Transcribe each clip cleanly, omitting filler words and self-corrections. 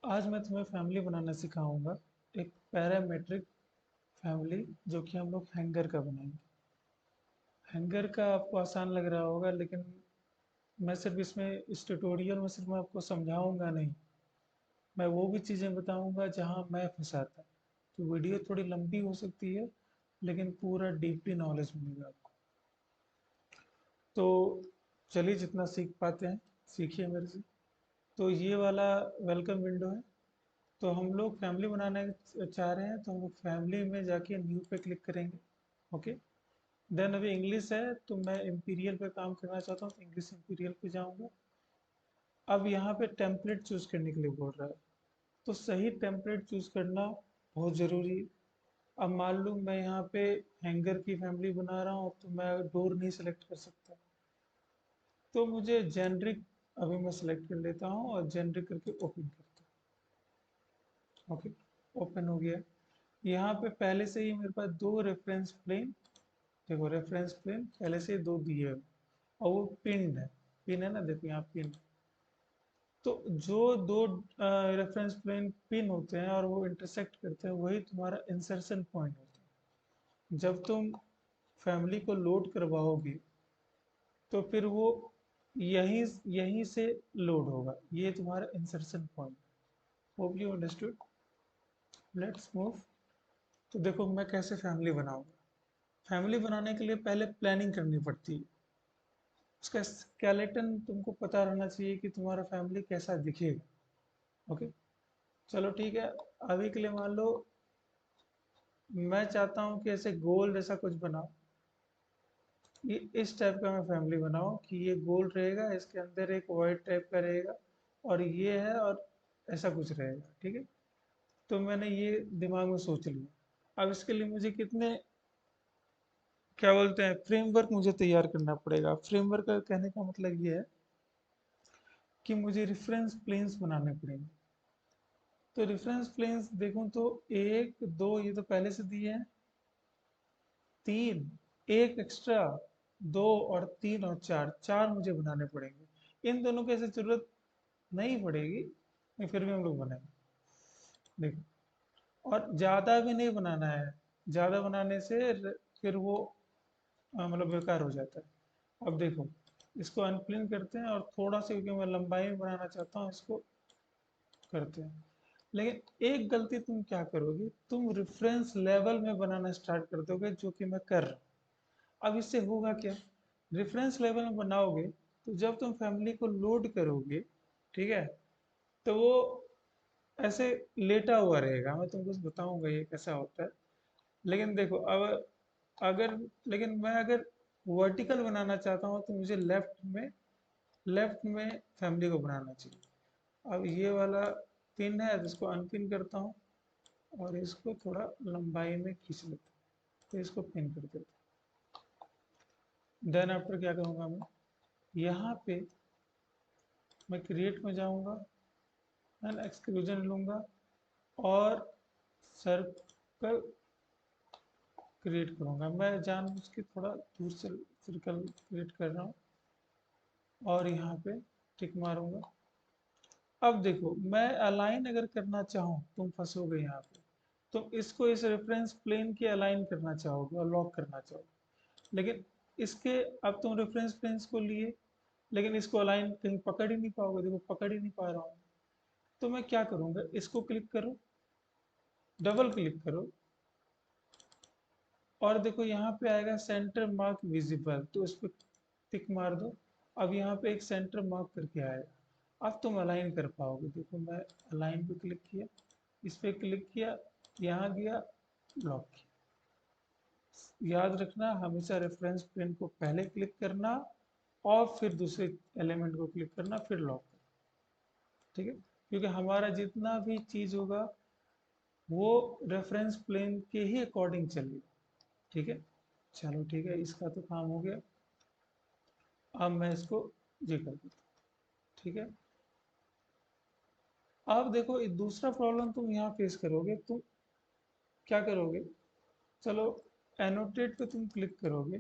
आज मैं तुम्हें फैमिली बनाना सिखाऊंगा। एक पैरामेट्रिक फैमिली जो कि हम लोग हैंगर का बनाएंगे। हैंगर का आपको आसान लग रहा होगा, लेकिन मैं सिर्फ इसमें इस ट्यूटोरियल में सिर्फ मैं आपको समझाऊंगा नहीं, मैं वो भी चीज़ें बताऊंगा जहां मैं फंसा था। तो वीडियो थोड़ी लंबी हो सकती है, लेकिन पूरा डीपली नॉलेज मिलेगा आपको। तो चलिए, जितना सीख पाते हैं सीखिए मेरे से। तो ये वाला वेलकम विंडो है। तो हम लोग फैमिली बनाने चाह रहे हैं, तो हम लोग फैमिली में जाके न्यू पे क्लिक करेंगे। ओके। देन अभी इंग्लिश है, तो मैं इम्पीरियल पे काम करना चाहता हूँ, तो इंग्लिश इम्पीरियल पे जाऊँगा। अब यहाँ पे टेम्पलेट चूज करने के लिए बोल रहा है, तो सही टेम्पलेट चूज करना बहुत ज़रूरी है। अब मान लो मैं यहाँ पे हैंगर की फैमिली बना रहा हूँ, तो मैं डोर नहीं सेलेक्ट कर सकता, तो मुझे जेनरिक अभी मैं सेलेक्ट कर लेता हूँ और जेनरिक करके ओपन करता हूँ। ओके, ओपन हो गया। यहाँ पे पहले से ही मेरे पास दो रेफरेंस प्लेन, देखो रेफरेंस प्लेन पहले से ही दो दिए हैं और वो पिन है। पिन है ना, देखो यहाँ पिन। तो जो दो रेफरेंस प्लेन पिन होते हैं और वो इंटरसेक्ट करते हैं, वही तुम्हारा इंसर्शन पॉइंट होता है। जब तुम फैमिली को लोड करवाओगे, तो फिर वो यहीं यहीं से लोड होगा। ये तुम्हारा insertion point. Hope you understood. Let's move. तो देखो मैं कैसे फैमिली बनाऊंगा। फैमिली बनाने के लिए पहले प्लानिंग करनी पड़ती है। उसका स्केलेटन तुमको पता रहना चाहिए कि तुम्हारा फैमिली कैसा दिखेगा। ओके, चलो ठीक है। अभी के लिए मान लो मैं चाहता हूँ कि ऐसे गोल जैसा कुछ बनाओ। ये इस टाइप का मैं फैमिली बनाऊँ कि ये गोल रहेगा, इसके अंदर एक वाइट टाइप का रहेगा, और ये है, और ऐसा कुछ रहेगा। ठीक है, तो मैंने ये दिमाग में सोच लिया। अब इसके लिए मुझे कितने, क्या बोलते हैं, फ्रेमवर्क मुझे तैयार करना पड़ेगा। फ्रेमवर्क का कहने का मतलब ये है कि मुझे रेफरेंस प्लेन्स बनाने पड़ेंगे। तो रेफरेंस प्लेन्स देखूं तो एक दो ये तो पहले से दिए हैं, तीन, एक एक्स्ट्रा, दो और तीन और चार, चार मुझे बनाने पड़ेंगे। इन दोनों की ऐसे जरूरत नहीं पड़ेगी, लेकिन फिर भी हम लोग बनाएंगे। देखो, और ज्यादा भी नहीं बनाना है। ज्यादा बनाने से फिर वो मतलब बेकार हो जाता है। अब देखो, इसको अनप्लिन करते हैं और थोड़ा सा, क्योंकि मैं लंबाई में बनाना चाहता हूँ, इसको करते हैं। लेकिन एक गलती तुम क्या करोगे, तुम रेफरेंस लेवल में बनाना स्टार्ट कर दोगे, जो कि मैं कर रहा हूँ। अब इससे होगा क्या, रेफरेंस लेवल में बनाओगे तो जब तुम फैमिली को लोड करोगे, ठीक है, तो वो ऐसे लेटा हुआ रहेगा। मैं तुमको बताऊंगा ये कैसा होता है। लेकिन देखो, अब अगर, लेकिन मैं अगर वर्टिकल बनाना चाहता हूँ, तो मुझे लेफ्ट में फैमिली को बनाना चाहिए। अब ये वाला पिन है, जिसको अनपिन करता हूँ और इसको थोड़ा लंबाई में खींच लेता हूँ, तो इसको पिन कर देता हूँ। देन आफ्टर क्या करूँगा, मैं यहाँ पे मैं क्रिएट में जाऊँगा, देन एक्सक्लूजन लूँगा और सर्कल क्रिएट करूँगा। मैं जानबूझ के थोड़ा दूर से सर्कल क्रिएट कर रहा हूँ और यहाँ पे टिक मारूंगा। अब देखो, मैं अलाइन अगर करना चाहूँ, तुम फंसोगे यहाँ पे। तुम इसको इस रेफरेंस प्लेन के अलाइन करना चाहोगे और लॉक करना चाहोगे, लेकिन इसके, अब तुम रेफरेंस प्लेन्स को लिए, लेकिन इसको अलाइन कहीं पकड़ ही नहीं पाओगे। देखो पकड़ ही नहीं पा रहा हूँ। तो मैं क्या करूँगा, इसको क्लिक करो, डबल क्लिक करो, और देखो यहाँ पे आएगा सेंटर मार्क विजिबल, तो इस पर टिक मार दो। अब यहाँ पे एक सेंटर मार्क करके आएगा, अब तुम अलाइन कर पाओगे। देखो मैं अलाइन पे क्लिक किया, इस पे क्लिक किया, यहाँ गया, लॉक किया। याद रखना, हमेशा रेफरेंस प्लेन को पहले क्लिक करना और फिर दूसरे एलिमेंट को क्लिक करना, फिर लॉक करना। ठीक है, क्योंकि हमारा जितना भी चीज होगा वो रेफरेंस प्लेन के ही अकॉर्डिंग चलेगा। ठीक है, चलो ठीक है, इसका तो काम हो गया। अब मैं इसको ये कर देता हूँ। ठीक है, अब देखो एक दूसरा प्रॉब्लम तुम यहाँ फेस करोगे। तुम क्या करोगे, चलो एनोटेट पे तुम क्लिक करोगे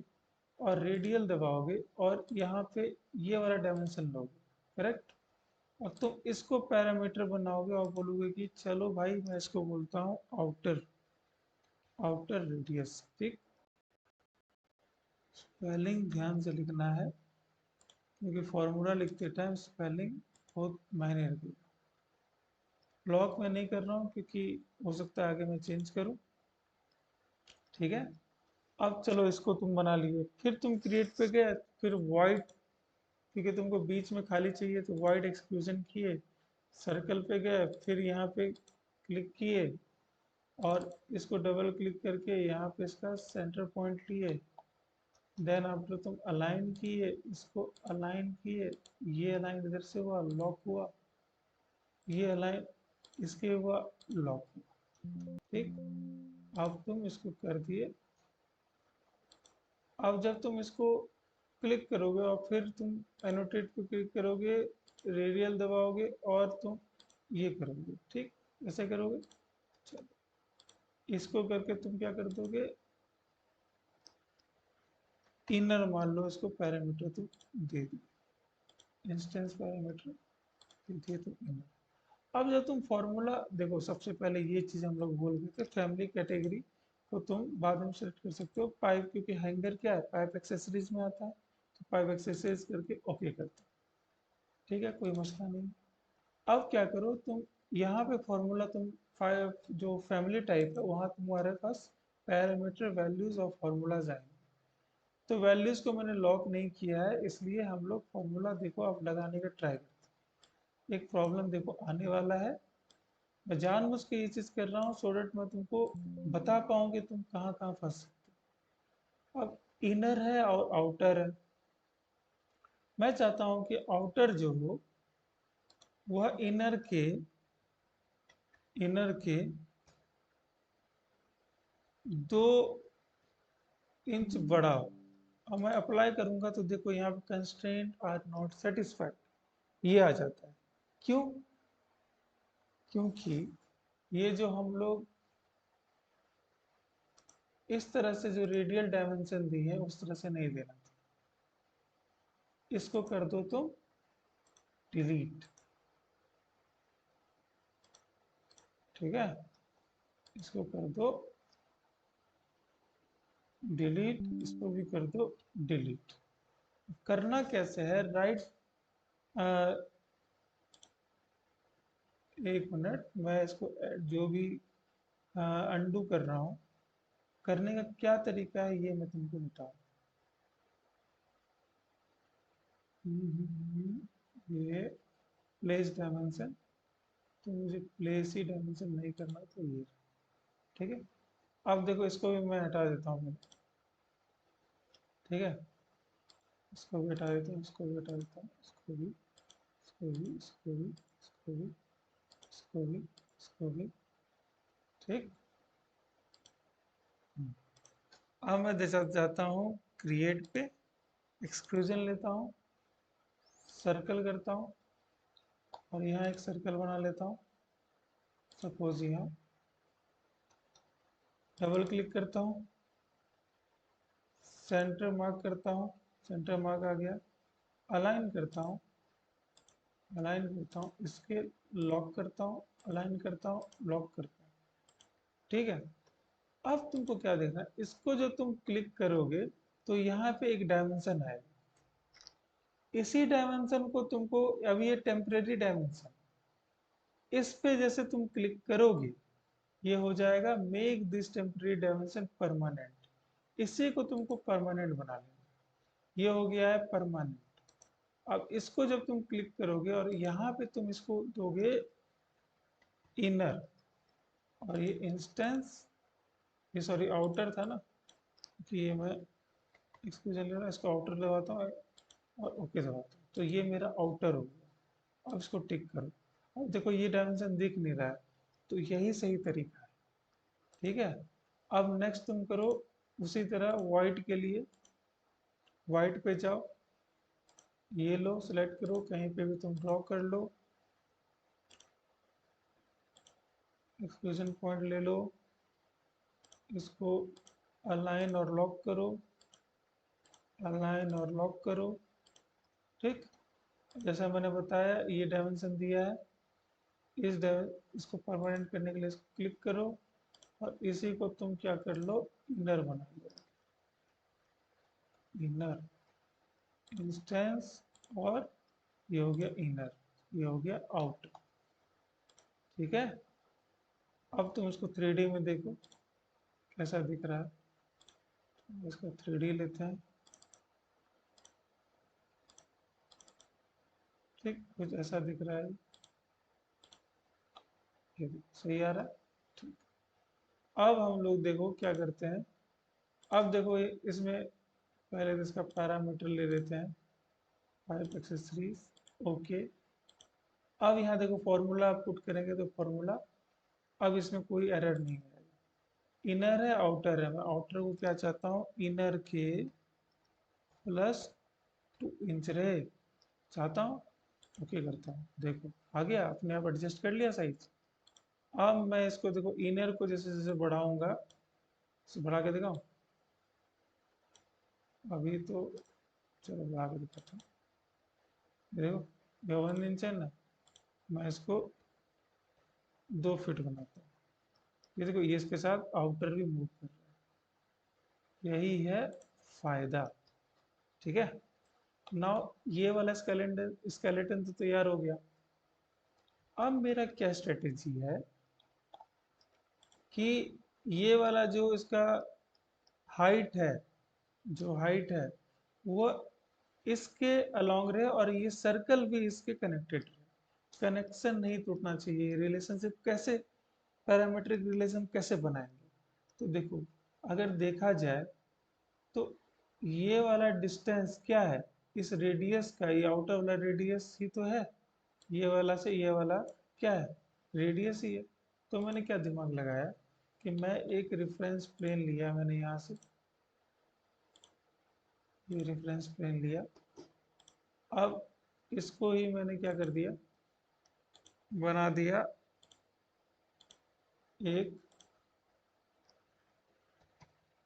और रेडियल दबाओगे और यहाँ पे ये वाला डायमेंशन लोगे, करेक्ट। और तुम इसको पैरामीटर बनाओगे और बोलोगे कि चलो भाई मैं इसको बोलता हूँ आउटर आउटर रेडियस। ठीक, स्पेलिंग ध्यान से लिखना है क्योंकि फॉर्मूला लिखते टाइम स्पेलिंग बहुत मायने रखेगा। ब्लॉक में नहीं कर रहा हूँ क्योंकि हो सकता है आगे मैं चेंज करूँ। ठीक है, अब चलो इसको तुम बना लिए, फिर तुम क्रिएट पे गए, फिर वाइड, क्योंकि तुमको बीच में खाली चाहिए तो वाइड एक्सक्लूजन किए, सर्कल पे गए, फिर यहाँ पे क्लिक किए और इसको डबल क्लिक करके यहाँ पे इसका सेंटर पॉइंट लिए। देन आफ्टर तुम अलाइन किए, इसको अलाइन किए, ये अलाइन इधर से हुआ, लॉक हुआ, ये अलाइन इसके हुआ, लॉक हुआ। ठीक, अब तुम इसको कर दिए। अब जब तुम इसको क्लिक करोगे और फिर तुम एनोटेट पे क्लिक करोगे, रेडियल दबाओगे और तुम ये करोगे। ठीक, ऐसे करोगे। चलो, इसको करके तुम क्या कर दोगे, इनर मान लो इसको पैरामीटर तुम दे दिए, इंस्टेंस पैरामीटर दे दिए तुम इनर। अब जब तुम फॉर्मूला देखो, सबसे पहले ये चीज हम लोग भूल गए थे, फैमिली कैटेगरी को तुम बाद में सेलेक्ट कर सकते हो। पाइप, क्योंकि हैंगर क्या है, पाइप एक्सेसरीज में आता है, तो पाइप एक्सेसरीज करके ओके करते हो। ठीक है, कोई मसला नहीं। अब क्या करो तुम, यहाँ पे फॉर्मूला तुम फाइव जो फैमिली टाइप है वहाँ तुम्हारे पास पैरामीटर वैल्यूज और फॉर्मूलाज आएंगे। तो वैल्यूज को मैंने लॉक नहीं किया है, इसलिए हम लोग फॉर्मूला देखो अब लगाने का ट्राई करते हैं। एक प्रॉब्लम देखो आने वाला है, मैं जानबूझ के ये चीज कर रहा हूँ सो डेट मैं तुमको बता पाऊँ कि तुम कहाँ कहाँ फंस सकते हो। अब इनर है और आउटर है, मैं चाहता हूँ कि आउटर जो हो वह इनर के 2 इंच बड़ा हो। अब मैं अप्लाई करूंगा तो देखो यहाँ पे कंस्ट्रेंट आर नॉट सेटिस्फाइड ये आ जाता है। क्यों? क्योंकि ये जो हम लोग इस तरह से जो रेडियल डायमेंशन दी है उस तरह से नहीं देना था। इसको कर दो तुम डिलीट। ठीक है, इसको कर दो डिलीट, इसको भी कर दो डिलीट। करना कैसे है, राइट, एक मिनट, मैं इसको जो भी अंडू कर रहा हूँ, करने का क्या तरीका है ये मैं तुमको बताऊँ। ये प्लेस डायमेंशन, तो मुझे प्लेस ही डायमेंशन नहीं करना, तो ये। ठीक है, अब देखो इसको भी मैं हटा देता हूँ। ठीक है, इसको भी हटा देता हूँ, इसको भी हटा देता हूँ, इसको भी, इसको भी, इसको भी, इसको भी, इसको भी, इसको भी। ठीक, अब मैं दे जाता हूँ क्रिएट पे, एक्सक्लूजन लेता हूँ, सर्कल करता हूँ और यहाँ एक सर्कल बना लेता हूँ। सपोज यहाँ डबल क्लिक करता हूँ, सेंटर मार्क करता हूँ, सेंटर मार्क आ गया, अलाइन करता हूँ, अलाइन करता हूँ, इसके लॉक करता हूँ, अलाइन करता हूँ, लॉक करता हूँ। ठीक है, अब तुमको क्या देखना है, इसको जो तुम क्लिक करोगे तो यहाँ पे एक डायमेंशन आएगा, इसी डायमेंशन को तुमको, अभी ये टेम्परेरी डायमेंशन, इस पे जैसे तुम क्लिक करोगे ये हो जाएगा make this temporary dimension permanent. इसी को तुमको परमानेंट बना लेना, ये हो गया है परमानेंट। अब इसको जब तुम क्लिक करोगे और यहाँ पे तुम इसको दोगे इनर, और ये इंस्टेंस, ये सॉरी आउटर था ना, कि ये मैं एक्सक्लूजन ले रहा हूँ, इसको आउटर लगाता हूँ और ओके दबाता हूँ, तो ये मेरा आउटर हो गया। अब इसको टिक करो, अब देखो ये डायमेंशन दिख नहीं रहा है, तो यही सही तरीका है। ठीक है, अब नेक्स्ट तुम करो उसी तरह वाइट के लिए, वाइट पे जाओ, ये लो सेलेक्ट करो, कहीं पे भी तुम ड्रॉ कर लो, एक्सक्लूजन पॉइंट ले लो, इसको अलाइन और लॉक करो, अलाइन और लॉक करो। ठीक, जैसा मैंने बताया ये डायमेंशन दिया है, इसको परमानेंट करने के लिए इसको क्लिक करो और इसी को तुम क्या कर लो, इनर बना लो, इनर इंस्टेंस, और ये हो गया इनर, ये हो गया आउटर। ठीक है, अब तुम इसको 3D में देखो कैसा दिख रहा है। इसको 3D लेते हैं, ठीक कुछ ऐसा दिख रहा है, ये भी सही आ रहा है। ठीक, अब हम लोग देखो क्या करते हैं। अब देखो इसमें पहले तो इसका पैरामीटर ले लेते हैं, 5 ओके। अब यहाँ देखो फॉर्मूला पुट करेंगे तो फॉर्मूला, अब इसमें कोई एरर नहीं आएगा। इनर है आउटर है, मैं आउटर को क्या चाहता हूँ, इनर के +2 इंच रहे चाहता हूँ। ओके करता हूँ, देखो आ गया, अपने आप एडजस्ट कर लिया साइज। अब मैं इसको देखो इनर को जैसे जैसे बढ़ाऊंगा, इसे बढ़ा के दिखाऊं, अभी तो चलो बढ़ा के दिखाता हूँ। देखो ये 1 इंच है ना, मैं इसको 2 फीट बनाता हूँ। ये देखो ये इसके साथ आउटर भी मूव कर रहा है, यही है फायदा। ठीक है, नाउ ये वाला स्केलेटन तो तैयार हो गया। अब मेरा क्या स्ट्रेटेजी है कि ये वाला जो इसका हाइट है, जो हाइट है वो इसके अलोंग रहे और ये सर्कल भी इसके कनेक्टेड रहे। कनेक्शन नहीं टूटना चाहिए। रिलेशनशिप कैसे, पैरामीट्रिक रिलेशन कैसे बनाएंगे, तो देखो अगर देखा जाए तो ये वाला डिस्टेंस क्या है, इस रेडियस का, ये आउटर वाला रेडियस ही तो है, ये वाला से ये वाला क्या है, रेडियस ही है। तो मैंने क्या दिमाग लगाया कि मैं एक रेफरेंस प्लेन लिया, मैंने यहाँ से ये रेफरेंस प्लेन लिया। अब इसको ही मैंने क्या कर दिया, बना दिया एक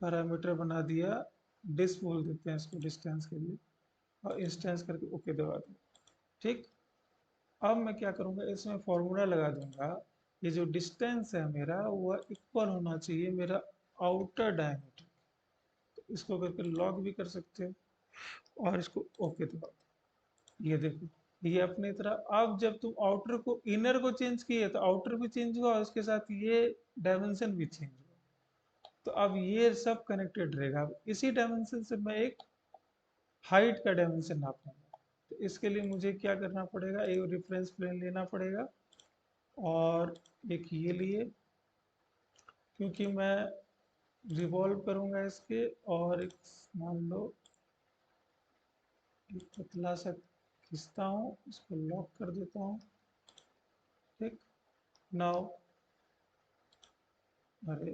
पैरामीटर बना दिया, डिस बोल देते हैं इसको डिस्टेंस के लिए, और इंस्टेंस करके ओके दबा दूँ। ठीक, अब मैं क्या करूँगा, इसमें फॉर्मूला लगा दूंगा, ये जो डिस्टेंस है मेरा वह इक्वल होना चाहिए मेरा आउटर डायमीटर। तो इसको करके लॉग भी कर सकते हो और इसको ओके दबा दो। ये देखो ये अपनी तरह, अब जब तुम आउटर को इनर को चेंज किए तो आउटर भी चेंज हुआ और उसके साथ ये डायमेंशन भी चेंज हुआ। तो अब ये सब कनेक्टेड रहेगा। अब इसी डायमेंशन से मैं एक हाइट का डायमेंशन नापूंगा। तो इसके लिए मुझे क्या करना पड़ेगा, एक रेफरेंस प्लेन लेना पड़ेगा और एक ये लिए, क्योंकि मैं रिवॉल्व करूंगा इसके, और एक मान लो एक पतला सा खींचता हूँ, इसको लॉक कर देता हूँ। ठीक, नाउ अरे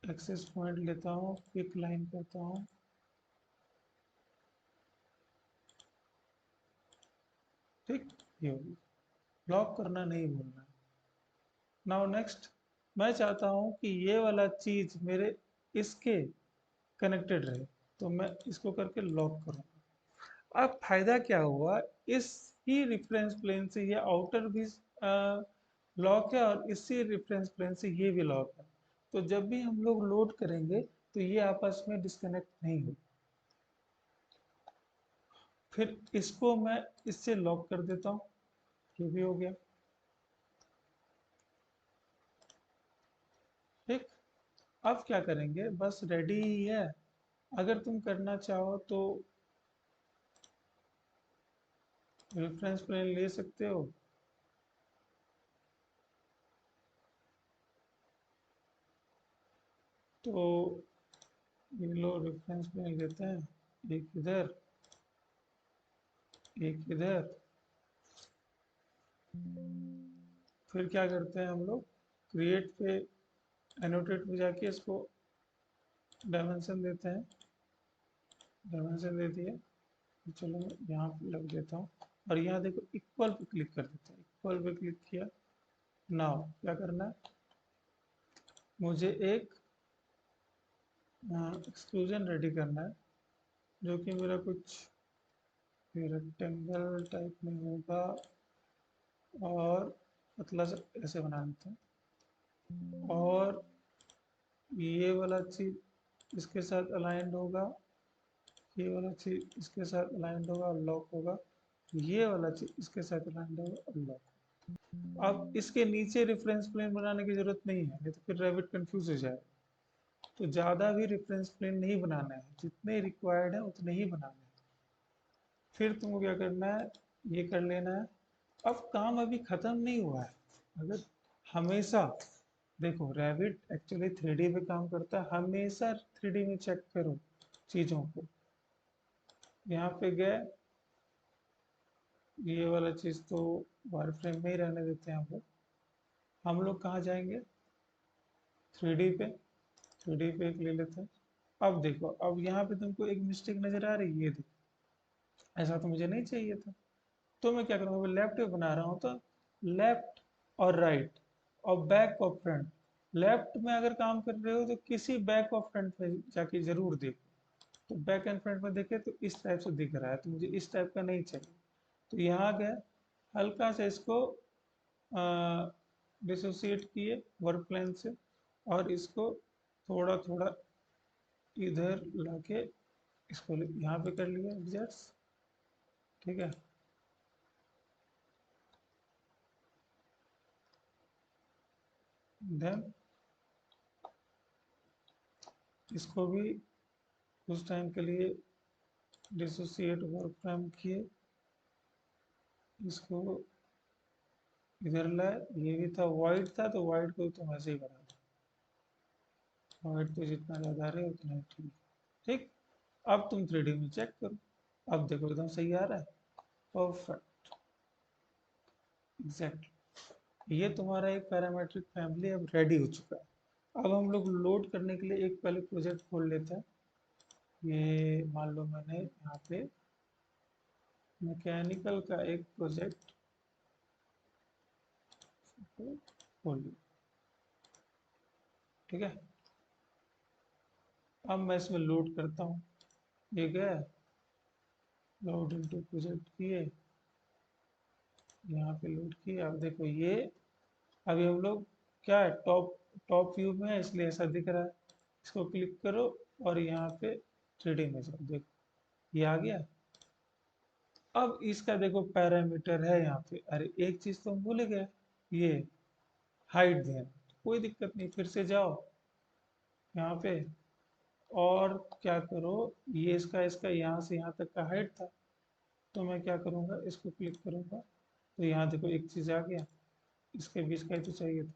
एक्सेस पॉइंट लेता हूँ, पिक लाइन करता हूँ। ठीक, ये होगी, लॉक करना नहीं भूलना। नाउ नेक्स्ट, मैं चाहता हूँ कि ये वाला चीज मेरे इसके कनेक्टेड रहे, तो मैं इसको करके लॉक करूँगा। अब फायदा क्या हुआ, इस ही रेफरेंस प्लेन से ये आउटर भी लॉक है और इसी रेफरेंस प्लेन से ये भी लॉक है। तो जब भी हम लोग लोड करेंगे तो ये आपस में डिस्कनेक्ट नहीं हो। फिर इसको मैं इससे लॉक कर देता हूँ, ये भी हो गया। ठीक, अब क्या करेंगे, बस रेडी ही है। अगर तुम करना चाहो तो रेफरेंस प्लेन ले सकते हो, तो ये लो रेफरेंस प्लेन लेते हैं, एक इधर एक इधर। फिर क्या करते हैं हम लोग, क्रिएट पे, एनोटेट पे जाके इसको डायमेंशन देते हैं, डायमेंशन दे दिए। चलो मैं यहाँ पे लग देता हूँ और यहाँ देखो इक्वल पे क्लिक कर देता हूँ, इक्वल पे क्लिक किया। नाउ क्या करना है, मुझे एक एक्सक्लूजन रेडी करना है। जो कि मेरा कुछ रेक्टेंगल टाइप में होगा, और पतला सा ऐसे बना लेते हैं, और ये वाला चीज इसके साथ अलाइंड होगा, ये वाला चीज इसके साथ अलाइंड होगा और लॉक होगा, ये वाला चीज इसके साथ अलाइंड होगा और लॉक। अब इसके नीचे रेफरेंस प्लेन बनाने की जरूरत नहीं है, नहीं तो फिर रैबिट कंफ्यूज हो जाए। तो ज़्यादा भी रेफरेंस प्लेन नहीं बनाना है, जितने रिक्वायर्ड है उतने ही बनाने हैं। फिर तुमको क्या करना है, ये कर लेना है। अब काम अभी ख़त्म नहीं हुआ है। अगर हमेशा देखो, रैबिट एक्चुअली 3D पे काम करता है, हमेशा 3D में चेक करो चीज़ों को। यहाँ पे गए, ये वाला चीज़ तो वायर फ्रेम में ही रहने देते हैं हम लोग कहाँ जाएंगे, 3D पे। 3D पे एक ले लेते हैं। अब देखो, अब यहाँ पे तुमको एक मिस्टेक नज़र आ रही है, ये देखो, ऐसा तो मुझे नहीं चाहिए था। तो मैं क्या करूँगा, लेफ्ट पे बना रहा हूँ तो लेफ्ट और राइट और बैक और फ्रंट। लेफ्ट में अगर काम कर रहे हो तो किसी बैक और फ्रंट में जाके जरूर देखो। तो बैक एंड फ्रंट में देखे तो इस टाइप से दिख रहा है, तो मुझे इस टाइप का नहीं चाहिए। तो यहाँ गए, हल्का से इसको डिसोसिएट किए वर्क प्लेन से, और इसको थोड़ा थोड़ा इधर लाके इसको यहाँ पे कर लिया एडजस्ट। ठीक है, देन इसको भी कुछ टाइम के लिए डिसोसिएट वर्क फ्रेम किए, इसको इधर लाए। ये भी था वाइट था, तो वाइट को तुम ऐसे ही बना दो, वाइट को जितना ज़्यादा रहे उतना ही ठीक। ठीक, अब तुम 3D में चेक करो, अब देखो एकदम सही आ रहा है, परफेक्ट, एग्जैक्टली। ये तुम्हारा एक पैरामेट्रिक फैमिली अब रेडी हो चुका है। अब हम लोग लोड करने के लिए एक पहले प्रोजेक्ट खोल लेते हैं। ये मान लो मैंने यहाँ पे मैकेनिकल का एक प्रोजेक्ट खोल लिया। ठीक है, अब मैं इसमें लोड करता हूँ। ये गया, लोड इनटू प्रोजेक्ट किए, यहाँ पे लोड किए। अब देखो ये, अभी हम लोग क्या है, टॉप टॉप व्यू में है इसलिए ऐसा दिख रहा है। इसको क्लिक करो और यहाँ पे 3D में जाओ, देखो ये आ गया। अब इसका देखो पैरामीटर है यहाँ पे, अरे एक चीज तो हम भूल गए, ये हाइट देना। कोई दिक्कत नहीं, फिर से जाओ यहाँ पे और क्या करो, ये इसका इसका यहाँ से यहाँ तक का हाइट था। तो मैं क्या करूँगा, इसको क्लिक करूँगा तो यहाँ देखो एक चीज़ आ गया, इसके बीच का ही तो चाहिए था।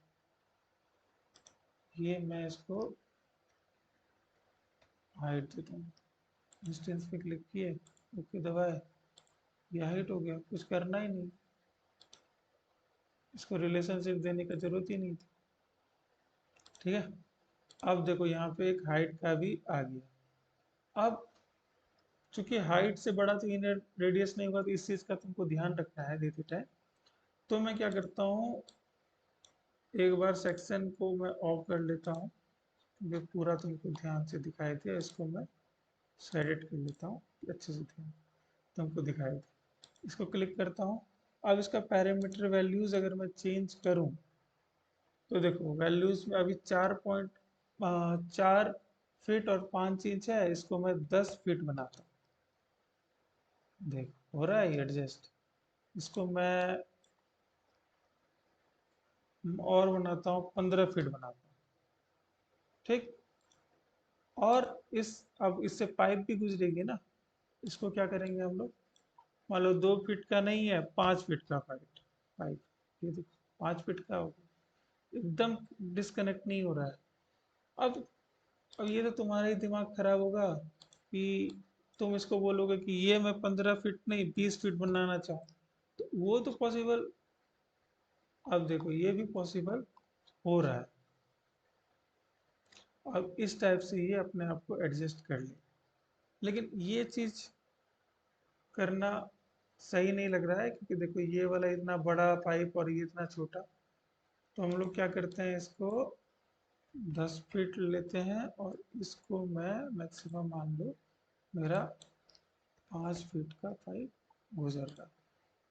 ये मैं इसको हाइट देता हूँ, डिस्टेंस पे क्लिक किए, ओके दबाए, ये हाइट हो गया, कुछ करना ही नहीं, इसको रिलेशनशिप देने का जरूरत ही नहीं थी। ठीक है, अब देखो यहाँ पे एक हाइट का भी आ गया। अब चूंकि हाइट से बड़ा तो इनर रेडियस नहीं होगा, तो इस चीज़ का तुमको ध्यान रखना है देते टाइम। तो मैं क्या करता हूँ, एक बार सेक्शन को मैं ऑफ कर लेता हूँ, क्योंकि पूरा तुमको ध्यान से दिखाई दिया। इसको मैं सेलेक्ट कर लेता हूँ, अच्छे से ध्यान तुमको दिखाई दे। इसको क्लिक करता हूँ। अब इसका पैरामीटर वैल्यूज अगर मैं चेंज करूँ तो देखो वैल्यूज में अभी 4 फीट और 5 इंच है, इसको मैं 10 फीट बनाता हूँ। देखो हो रहा है एडजस्ट। इसको मैं और बनाता हूँ, 15 फीट बनाता हूँ। ठीक, और इस अब इससे पाइप भी गुजरेगी ना, इसको क्या करेंगे हम लोग, मान लो 2 फीट का नहीं है, 5 फीट का पाइप पाइप ये देखो 5 फीट का होगा, एकदम डिस्कनेक्ट नहीं हो रहा है। अब अब ये तो तुम्हारा ही दिमाग खराब होगा कि तुम इसको बोलोगे कि ये मैं 15 फीट नहीं 20 फीट बनाना चाहूँ, तो वो तो पॉसिबल, अब देखो ये भी पॉसिबल हो रहा है। अब इस टाइप से ये अपने आप को एडजस्ट कर ले। लेकिन ये चीज करना सही नहीं लग रहा है, क्योंकि देखो ये वाला इतना बड़ा पाइप और ये इतना छोटा। तो हम लोग क्या करते हैं, इसको 10 फीट लेते हैं और इसको मैं मैक्सिमम मान लो मेरा 5 फीट का पाइप गुजर रहा है।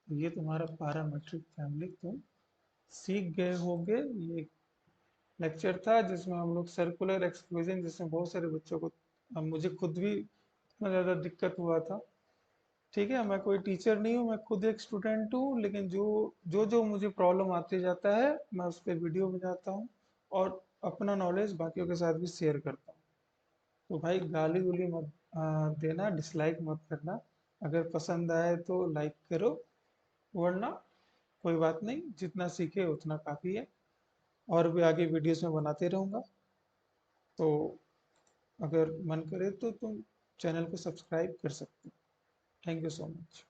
तो ये तुम्हारा पैरामेट्रिक फैमिली तुम सीख गए होगे। ये लेक्चर था जिसमें हम लोग सर्कुलर एक्सक्लूजन, जिसमें बहुत सारे बच्चों को, अब मुझे खुद भी इतना ज़्यादा दिक्कत हुआ था। ठीक है, मैं कोई टीचर नहीं हूँ, मैं खुद एक स्टूडेंट हूँ, लेकिन जो मुझे प्रॉब्लम आते जाता है मैं उस पर वीडियो बनाता हूँ और अपना नॉलेज बाकियों के साथ भी शेयर करता हूँ। तो भाई गाली गुली मत देना, डिसलाइक मत करना। अगर पसंद आए तो लाइक करो, वरना कोई बात नहीं, जितना सीखे उतना काफ़ी है। और भी आगे वीडियोस में बनाते रहूँगा। तो अगर मन करे तो तुम चैनल को सब्सक्राइब कर सकते हो। Thank you so much.